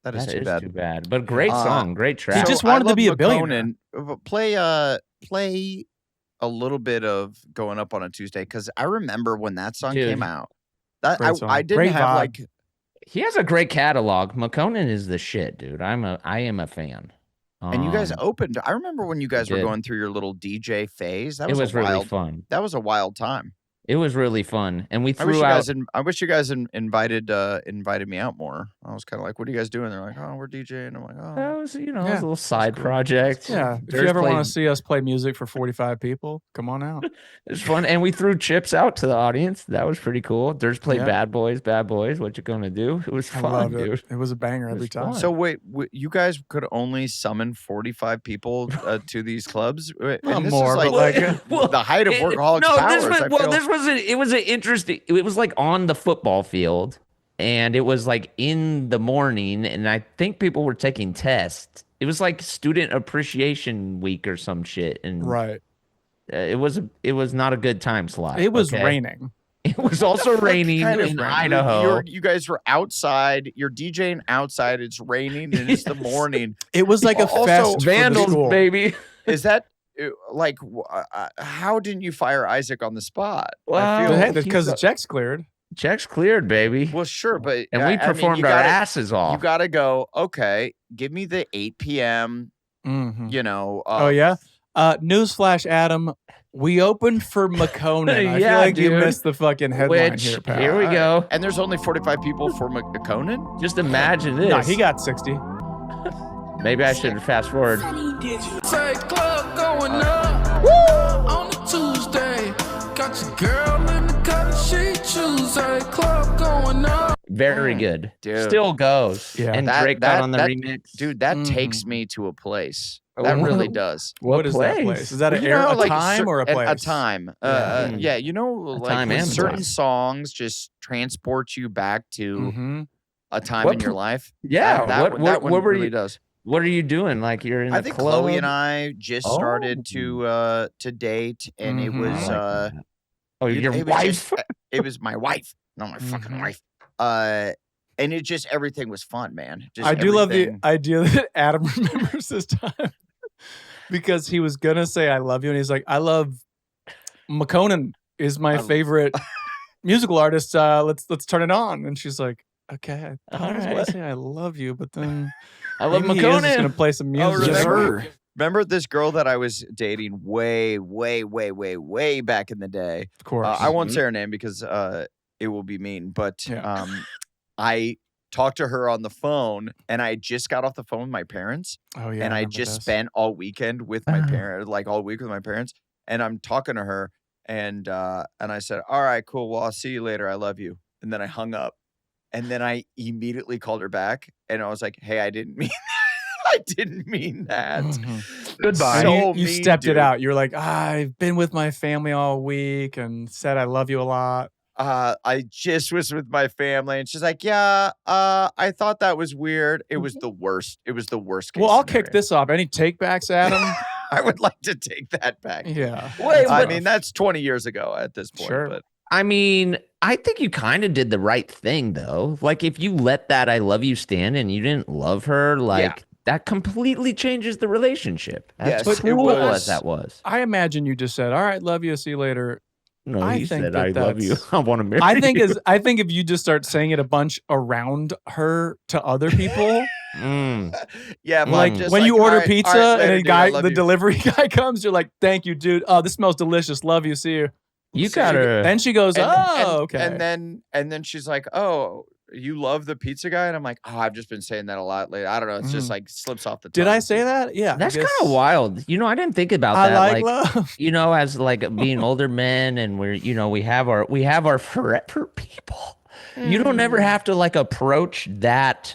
That is too too bad. bad. But great song, great track. He just wanted I to be love a billionaire. McConan. Play a little bit of Going Up on a Tuesday, because I remember when that song Dude. came out. That Great song. I didn't Great have vibe. like He has a great catalog. McConan is the shit, dude. I am a fan. and you guys opened. I remember when you guys were did. going through your little DJ phase. That It was, was a really wild, fun. That was a wild time. It was really fun, and we I wish threw you out. guys. I wish you guys invited me out more. I was kind of like, "What are you guys doing?" They're like, "Oh, we're DJing." I'm like, "Oh." That was, it was Yeah, a little side cool. project. Yeah. If Durs you ever played- want to see us play music for 45 people, come on out. It's fun, and we threw chips out to the audience. That was pretty cool. Durs played Yeah. Bad Boys. What you gonna do? It was I fun, loved dude. it. It was a banger It every was time. fun. So wait, you guys could only summon 45 people to these clubs? And Well, this more, is but like like, the height of Workaholics powers. This was it was an interesting. It was like on the football field, and it was like in the morning, and I think people were taking tests. It was like Student Appreciation Week or some shit, and right. it was not a good time slot. It was okay? raining. It was also raining kind of in rain? Idaho. You guys were outside. You're DJing outside. It's raining and it's the Yes. morning. It was like a Also, fest for the Vandals, school. baby. Is that like how didn't you fire Isaac on the spot? Wow. I But feel, hey, because the check's cleared. Check's cleared, baby. well, sure, but And we I mean, performed you our gotta- asses off. You got to go. Okay, give me the 8 p.m. Mm-hmm. You know. Oh yeah. Newsflash, Adam. We opened for Mecaughey. I Yeah, feel like you dude. missed the fucking headline Which here, pal. here we go. And there's only 45 people for Mecaughey? Just imagine this. No, he got 60. Maybe I should fast forward. Say club going up. Woo! On a Tuesday. Got your girl in the cut. She choose a club going up. Very good. Dude. Still goes. Yeah. And That- Drake got that- on the that- remix. Dude, that Mhm. takes me to a place. That What- really does. What is that place? place? Is that Well, a, you know, a like time or a place? A time. Yeah. Yeah, you know, like time when and certain place. songs just transport you back to Mm-hmm. a time What in your pl- life. Yeah. that what one were really you? does. What are you doing? Like you're in I the think club? Chloe and I just started to date, and it Mhm. was I like that. Oh, your it was wife? just- it was my wife, not my fucking Mhm. wife. And it just everything was fun, man. Just I do love the everything. idea that Adam remembers this time because he was gonna say "I love you" and he's like, "I love Mecaughey is my I- favorite musical artist. Let's turn it on." And she's like, "Okay, I thought I was All gonna right. say I love you, but then I love maybe he is just gonna Mecaughey. play some music." Yes, Remember? Remember this girl that I was dating way back in the day? Of course. I won't say her name because it will be mean, but Yeah. I talked to her on the phone, and I just got off the phone with my parents, Oh yeah. and I remember just this. spent all weekend with my Oh. parents, like all week with my parents, and I'm talking to her, and I said, "All right, cool. Well, I'll see you later. I love you." And then I hung up, and then I immediately called her back, and I was like, "Hey, I didn't mean." I didn't mean that. Mhm. Goodbye. So And you mean, stepped it dude. out. You're like, I've been with my family all week and said I love you a lot. I just was with my family, and she's like, "Yeah, I thought that was weird. It was the worst. It was the worst case Well, I'll kick scenario." this off. Any takebacks, Adam? I would like to take that back. Yeah. Wait, I but- mean, that's 20 years ago at this point. Sure. But I mean, I think you kind of did the right thing, though. Like, if you let that "I love you" stand and you didn't love her, like that completely changes the relationship. As Yes, it cruel was. as that was. I imagine you just said, "All right, love you. See you later." No, I he think said, that "I love you. that's- I want to marry I think you." I think if you just start saying it a bunch around her to other people, yeah, but like just when you "All order right, pizza all right, and later, a dude, I guy, love the you." delivery guy comes, you're like, "Thank you, dude. Oh, this smells delicious. Love you. See you." You gotta. Then she goes, okay. And then she's like, oh, you love the pizza guy? And I'm like, oh, I've just been saying that a lot lately. I don't know. It's just like slips off the tongue. Did I say that? Yeah. That's kind of wild. You know, I didn't think about that. I like love. You know, as like being older men, and we're, you know, we have our forever people. You don't ever have to like approach that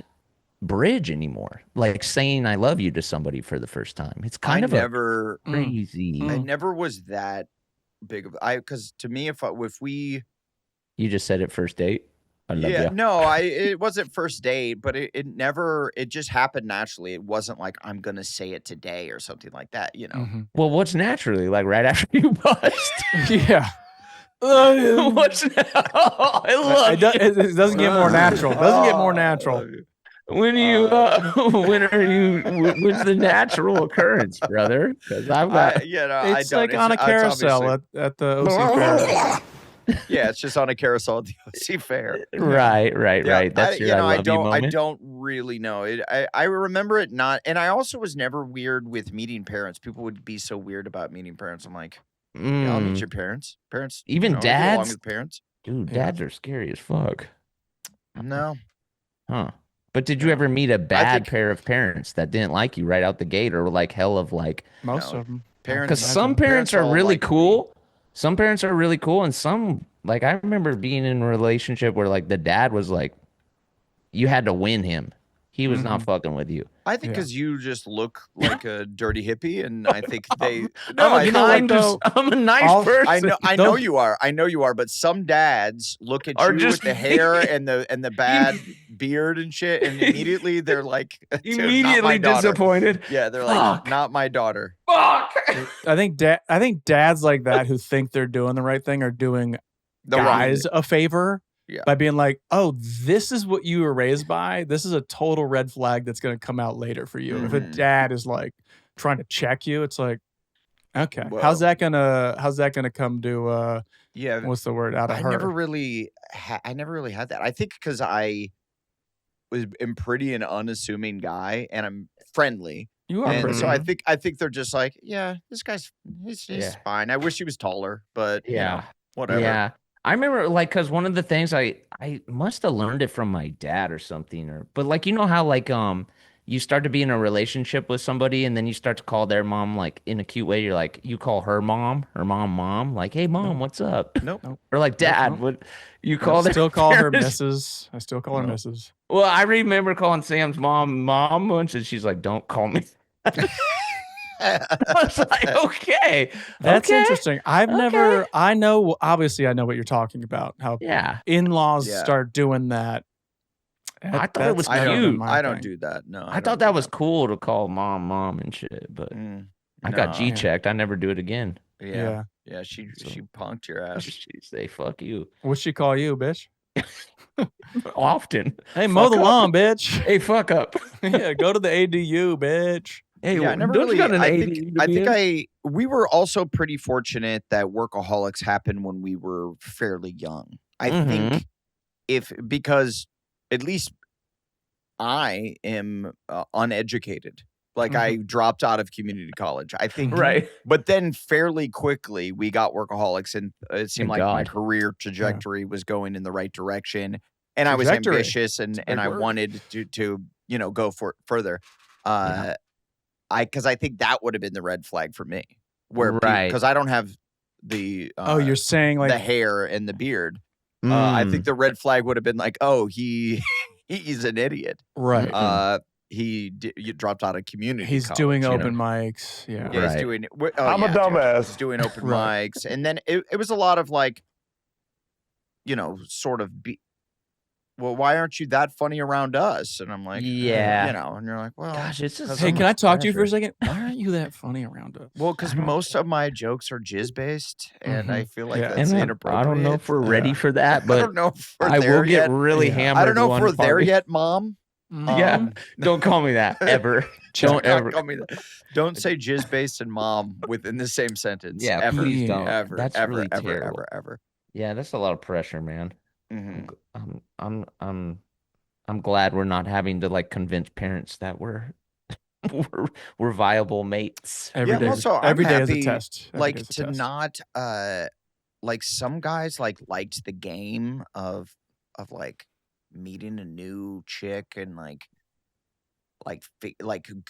bridge anymore, like saying I love you to somebody for the first time. It's kind of crazy. I never was that big of because to me, if we you just said it first date. I love you. No, it wasn't first date, but it just happened naturally. It wasn't like I'm gonna say it today or something like that, you know. Mm-hmm. Well, what's naturally like right after you bust? Yeah. What's I love it doesn't get more natural. It doesn't get more natural. When you when's the natural occurrence, brother? Because I've got it's like on a carousel at the OC Fair. Yeah, it's just on a carousel at the OC Fair. Right. That's your I love you moment. I don't really know. I remember it not, and I also was never weird with meeting parents. People would be so weird about meeting parents. I'm like, yeah, I'll meet your parents. Parents, even dads. Get along with parents. Dude, dads are scary as fuck. No. Huh. But did you ever meet a bad pair of parents that didn't like you right out the gate, or were like hell of like most of them? Because some parents are really cool. Some parents are really cool, and some, like, I remember being in a relationship where, like, the dad was like, you had to win him. He was not fucking with you. I think because you just look like a dirty hippie, and I think they. I'm a nice person. I know you are. I know you are. But some dads look at you with the hair and the bad beard and shit, and immediately they're like, immediately disappointed. Yeah, they're like, not my daughter. Fuck. I think dads like that who think they're doing the right thing are doing guys a favor. Yeah. By being like, oh, this is what you were raised by. This is a total red flag that's going to come out later for you. If a dad is like trying to check you, it's like, okay, Whoa. how's that gonna come to? What's the word out of her? I never really had that. I think because I am pretty an unassuming guy and I'm friendly. You are, and so I think they're just like, yeah, this guy's he's fine. I wish he was taller, but you know, whatever. Yeah. I remember, like, because one of the things I must have learned it from my dad or something, but like, you know how like you start to be in a relationship with somebody and then you start to call their mom like in a cute way. You're like, you call her mom, like, hey mom, what's up? Nope. Or like dad, what you call their still call her parents? Mrs. I still call her Mrs. Well, I remember calling Sam's mom once, and she's like, don't call me. I was like, okay, that's interesting. I know what you're talking about. How in-laws start doing that. I thought it was cute. I don't do that. No, I thought that was cool to call mom and shit, but I got G-checked. I never do it again. Yeah. She punked your ass. She say, fuck you. What'd she call you, bitch? Often. Hey, mow the lawn, bitch. Hey, fuck up. Yeah, go to the ADU, bitch. Hey, I never really. I think we were also pretty fortunate that Workaholics happened when we were fairly young. I think because at least I am uneducated. Like I dropped out of community college. I think but then fairly quickly we got Workaholics, and it seemed like my career trajectory was going in the right direction, and I was ambitious and I wanted to go for further. Because I think that would have been the red flag for me, because I don't have the you're saying like the hair and the beard. I think the red flag would have been like, oh, he's an idiot, right? He dropped out of community. He's college, doing open mics. Yeah, he's doing. I'm a dumbass. He's doing open mics, and then it was a lot of like, sort of well, why aren't you that funny around us? And I'm like, and you're like, well, gosh, it's just hey, can I talk to you for a second? Why aren't you that funny around us? Well, because most of my jokes are jizz based, and I feel like that's inappropriate. I don't know if we're ready for that, but I don't know if we're I there will yet. get really hammered. I don't know if we're there yet, Mom. Yeah, don't call me that ever. Don't ever call me that. Don't say jizz based and mom within the same sentence. Yeah, ever, please don't. Ever, that's ever, really ever, terrible. ever. Yeah, that's a lot of pressure, man. I'm glad we're not having to like convince parents that we're viable mates. Every day is a test. Like to not like some guys like liked the game of like meeting a new chick and like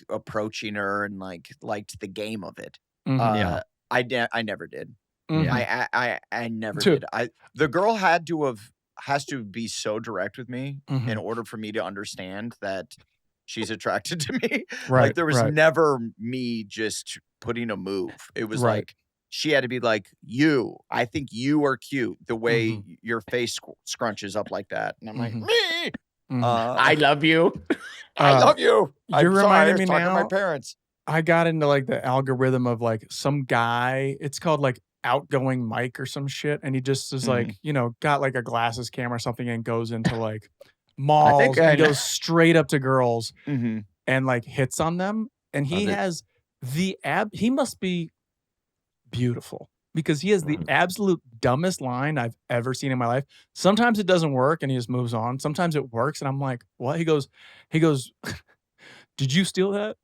approaching her and like liked the game of it. Mhm. I never did. Mhm. I never Dude. did. The girl has to be so direct with me Mhm. in order for me to understand that she's attracted to me. Right. Like there was right. never me just putting a move. It was Right. like she had to be like, I think you are cute the way your face scrunches up like that. And I'm like, Mhm. me. Mhm. I love you. I love you. You're I'm sorry, I reminding was me talking to my now. parents. I got into like the algorithm of like some guy. It's called like Outgoing Mike or some shit, and he just is like, got like a glasses camera or something and goes into like malls I and know. goes straight up to girls Mm-hmm. and like hits on them. And he has the he must be beautiful because he has the absolute dumbest line I've ever seen in my life. Sometimes it doesn't work and he just moves on. Sometimes it works and I'm like, what? He goes, did you steal that?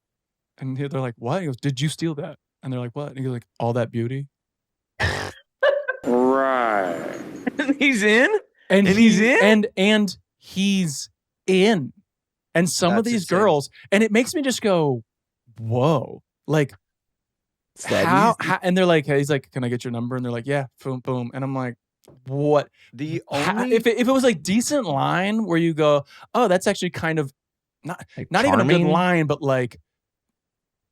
And they're like, what? He goes, did you steal that? And they're like, what? And he goes like, all that beauty. Right. He's in? And he's in? And he's in. And some of That's these insane. girls, and it makes me just go, whoa. Like, how and they're like, hey, he's like, can I get your number? And they're like, yeah, boom, boom. And I'm like, what? The only If it was like decent line where you go, oh, that's actually kind of not even a good charming? line, but like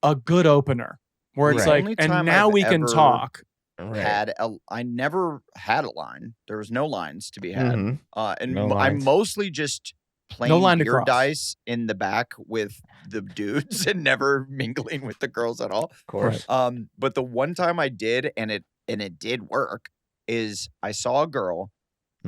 a good opener where it's The like, only and time now I've we can ever talk. I never had a line. There was no lines to be had. Mhm. And No I'm lines. mostly just playing line to beer cross. dice in the back with the dudes and never mingling with the girls at all. Of course. But the one time I did, and it did work, is I saw a girl.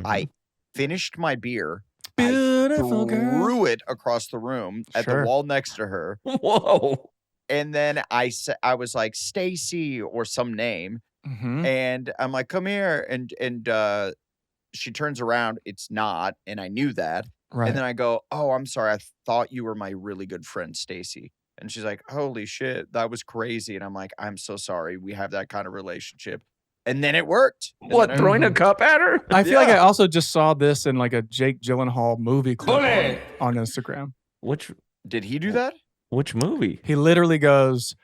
I finished my beer. Beautiful I girl. threw it across the room at the Sure. wall next to her. Whoa. And then I was like, Stacy or some name. Mhm. And I'm like, come here. And she turns around. It's not. And I knew that. Right. And then I go, oh, I'm sorry. I thought you were my really good friend, Stacy. And she's like, holy shit, that was crazy. And I'm like, I'm so sorry. We have that kind of relationship. And then it worked. And What, then throwing a cup at her? I feel like Yeah. I also just saw this in like a Jake Gyllenhaal movie clip on Instagram. Did he do that? Which movie? He literally goes,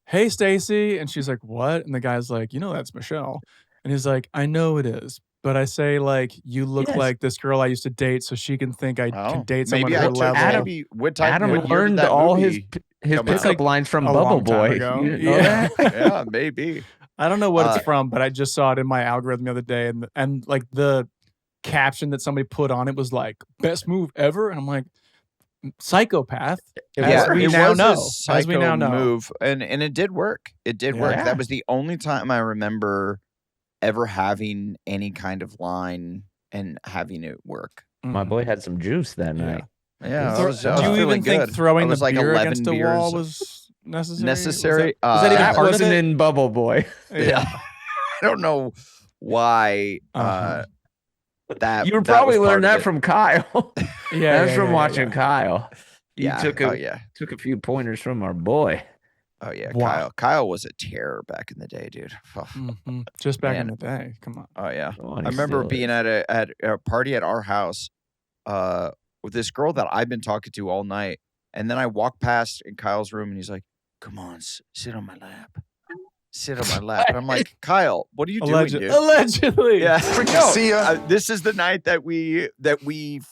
hey, Stacy. And she's like, what? And the guy's like, that's Michelle. And he's like, I know it is. But I say, like, you look Yes. like this girl I used to date so she can think I can date someone maybe at I her took level. maybe what time Adam what year did learned that all his movie pickup come out? lines from a Bubble long time Boy. ago. You didn't know Yeah. that? Yeah, maybe. I don't know what it's from, but I just saw it in my algorithm the other day. And like the caption that somebody put on it was like, best move ever. And I'm like, psychopath. As we it now was know. a As we now psycho know. move, and it did work. It did work. Yeah. That was the only time I remember ever having any kind of line and having it work. My boy had some juice that night. Yeah, Do I was you feeling even think good. throwing I was the like beer 11 against the beers wall was necessary? necessary. Was that even That part of wasn't it? in Bubble Boy. Yeah. I don't know why that You would that probably was part learn of that it. from Kyle. Yeah. That's from watching Kyle. You Yeah. took took a few pointers from our boy. Oh yeah, Wow. Kyle was a terror back in the day, dude. Oh, Mhm. Just back in Man. the day. Come on. oh, yeah. Oh, I he remember still being is. at a party at our house with this girl that I've been talking to all night. And then I walk past in Kyle's room and he's like, come on, sit on my lap. Sit on my lap. And I'm like, Kyle, what are you doing, dude? Allegedly. Yeah. No, see ya. this is the night that we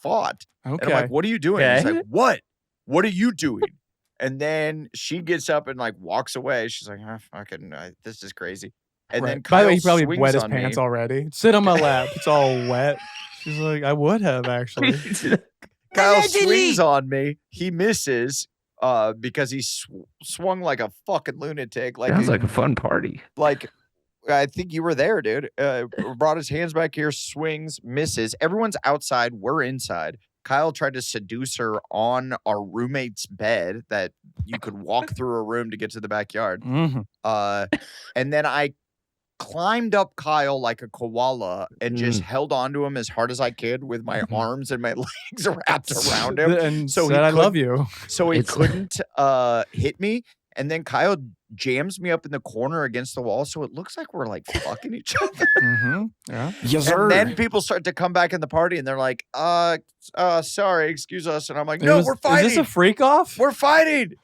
fought. And I'm Okay. like, what are you doing? He's Okay. like, what? What are you doing? And then she gets up and like walks away. She's like, this is crazy. And Right. then By Kyle the way, he probably swings wet his on pants me. already. Sit on my lap. It's all wet. She's like, I would have actually. Kyle swings on me. He misses because he swung like a fucking lunatic. Sounds like a fun party. Like I think you were there, dude. Brought his hands back here, swings, misses. Everyone's outside. We're inside. Kyle tried to seduce her on our roommate's bed that you could walk through a room to get to the backyard. Mhm. And then I climbed up Kyle like a koala and just held onto him as hard as I could with my arms and my legs wrapped around him. And So said, he I love couldn't- you. So he couldn't hit me. And then Kyle jams me up in the corner against the wall, so it looks like we're like fucking each other. Yeah. Yes, sir. And then people start to come back in the party, and they're like, sorry, excuse us. And I'm like, no, we're fighting. Is this a freak off? We're fighting.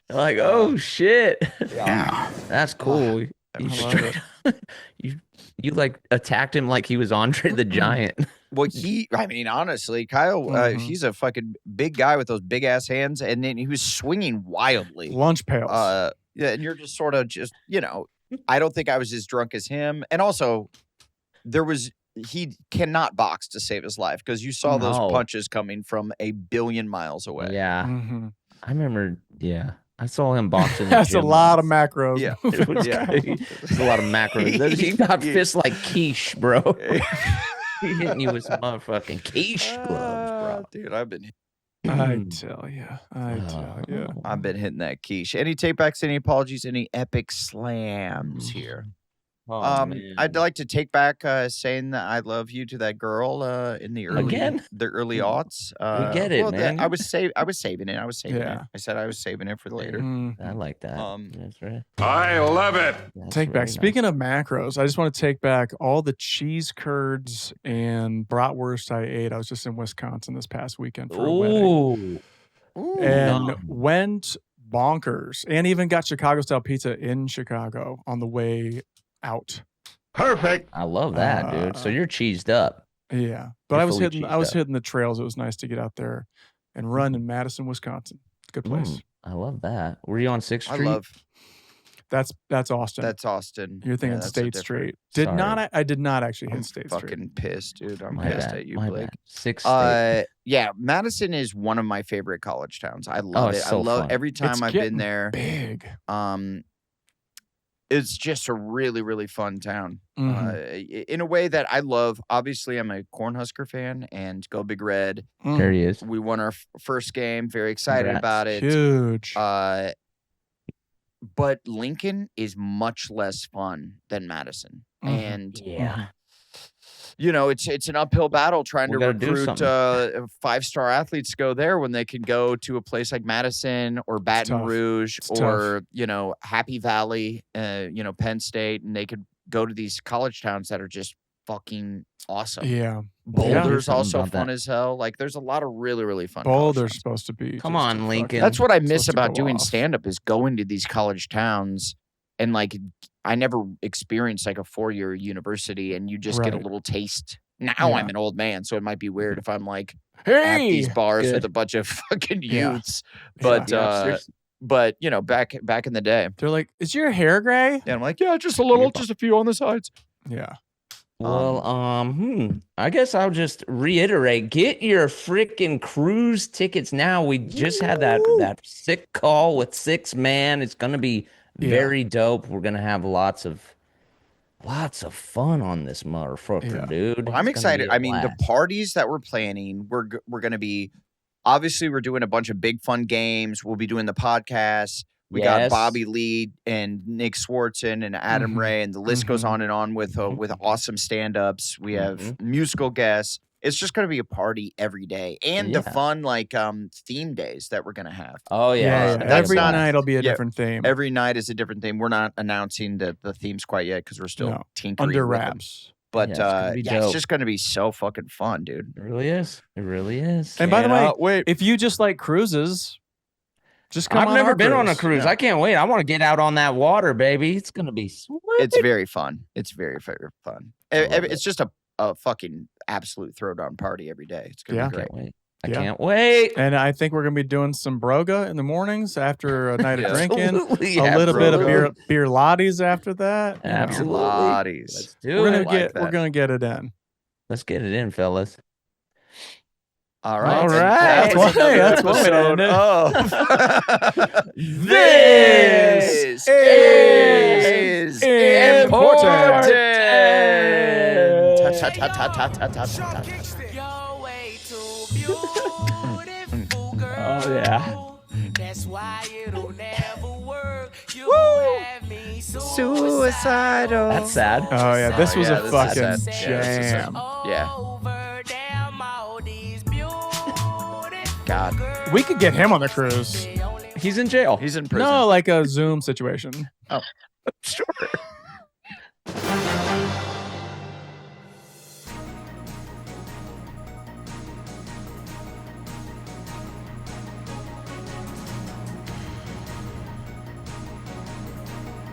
They're like, oh shit. Yeah. That's cool. You like attacked him like he was Andre the Giant. Well, honestly, Kyle, he's a fucking big guy with those big ass hands, and then he was swinging wildly. Lunch pails. Yeah, and you're just sort of I don't think I was as drunk as him. And also, he cannot box to save his life because you saw those punches coming from a billion miles away. Yeah. I remember, I saw him boxing. That's a lot of macros. Yeah. It's a lot of macros. He got fists like Quiche, bro. He hitting you with some motherfucking Quiche gloves, bro. Dude, I've been I tell you. I've been hitting that quiche. Any takebacks, any apologies, any epic slams here? I'd like to take back saying that I love you to that girl in the early aughts. We get it, man. I was saving it. Yeah. I said I was saving it for later. I like that. That's right. I love it. Take back. Speaking of macros, I just want to take back all the cheese curds and bratwurst I ate. I was just in Wisconsin this past weekend for a wedding. And went bonkers. And even got Chicago style pizza in Chicago on the way out. Perfect. I love that, dude. So you're cheesed up. Yeah. But I was hitting the trails. It was nice to get out there and run in Madison, Wisconsin. Good place. I love that. Were you on 6th Street? That's Austin. That's Austin. You're thinking State Street. I did not actually hit State Street. Fucking pissed, dude. I'm pissed at you, Blake. 6th State. Yeah, Madison is one of my favorite college towns. I love it. So I love fun. every time I've been there. Big. It's just a really, really fun town. In a way that I love. Obviously, I'm a Cornhusker fan, and go Big Red. There he is. We won our first game. Very excited about it. Huge. But Lincoln is much less fun than Madison. And it's an uphill battle trying to recruit 5-star athletes to go there when they can go to a place like Madison or Baton Rouge or Happy Valley, Penn State, and they could go to these college towns that are just fucking awesome. Yeah. Boulder's also fun as hell. Like, there's a lot of really, really fun. Boulder's supposed to be. Come on, Lincoln. That's what I miss about doing stand-up is going to these college towns, and like I never experienced like a 4-year university, and you just get a little taste. Now I'm an old man, so it might be weird if I'm like at these bars with a bunch of fucking youths. But but back in the day, they're like, "Is your hair gray?" Yeah, I'm like, "Yeah, just a little, just a few on the sides." Yeah. Well, I guess I'll just reiterate: get your freaking cruise tickets now. We just had that sick call with 6 man. It's gonna be very dope. We're gonna have lots of fun on this motherfucker, dude. Well, I'm excited. I mean, the parties that we're planning, we're gonna be. Obviously, we're doing a bunch of big fun games. We'll be doing the podcast. We got Bobby Lee and Nick Swartzen and Adam Ray, and the list goes on and on with awesome stand-ups. We have musical guests. It's just going to be a party every day, and the fun theme days that we're going to have. Oh yeah. Every night will be a different theme. Every night is a different theme. We're not announcing the themes quite yet because we're still tinkering under with them. wraps. But it's just going to be so fucking fun, dude. It really is. It really is. And by the way, if you just like cruises, just come. I've never been on a cruise. Yeah. I can't wait. I want to get out on that water, baby. It's going to be sweet. It's very fun. It's very, very fun. It's just a fucking absolute throwdown party every day. It's going to be great. I can't wait. And I think we're going to be doing some broga in the mornings after a night of drinking. Absolutely. A little bit of beer lattes after that. Absolutely. Lattes. Let's do it. We're going to get it in. Let's get it in, fellas. All right. All right. That's one way to end it. This is important. Oh yeah. That's why it'll never work. You have me suicidal. That's sad. Oh yeah, this was a fucking jam. God, we could get him on the cruise. he's in jail. He's in prison. No, like a Zoom situation. Oh, Sure.